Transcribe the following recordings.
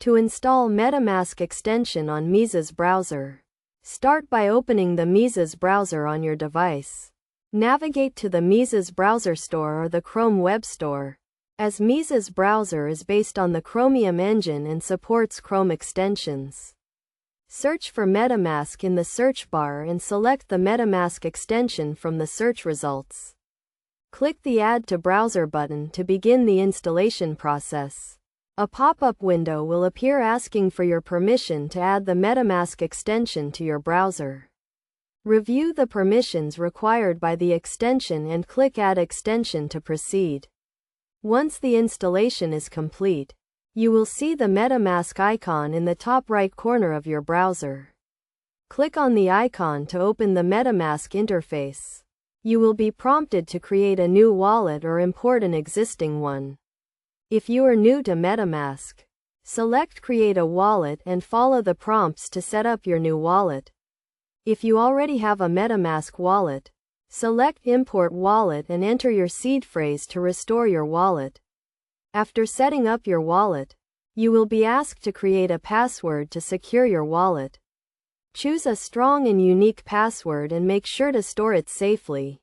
To install MetaMask extension on Mises browser, start by opening the Mises browser on your device. Navigate to the Mises browser store or the Chrome Web Store, as Mises browser is based on the Chromium engine and supports Chrome extensions. Search for MetaMask in the search bar and select the MetaMask extension from the search results. Click the Add to Browser button to begin the installation process. A pop-up window will appear asking for your permission to add the MetaMask extension to your browser. Review the permissions required by the extension and click Add Extension to proceed. Once the installation is complete, you will see the MetaMask icon in the top right corner of your browser. Click on the icon to open the MetaMask interface. You will be prompted to create a new wallet or import an existing one. If you are new to MetaMask, select Create a Wallet and follow the prompts to set up your new wallet. If you already have a MetaMask wallet, select Import Wallet and enter your seed phrase to restore your wallet. After setting up your wallet, you will be asked to create a password to secure your wallet. Choose a strong and unique password and make sure to store it safely.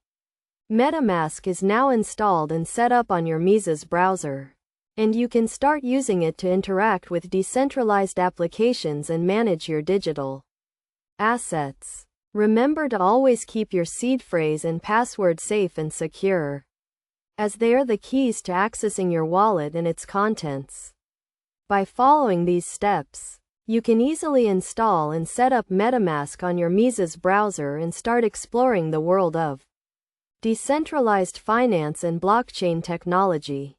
MetaMask is now installed and set up on your Mises browser, and you can start using it to interact with decentralized applications and manage your digital assets. Remember to always keep your seed phrase and password safe and secure, as they are the keys to accessing your wallet and its contents. By following these steps, you can easily install and set up MetaMask on your Mises browser and start exploring the world of decentralized finance and blockchain technology.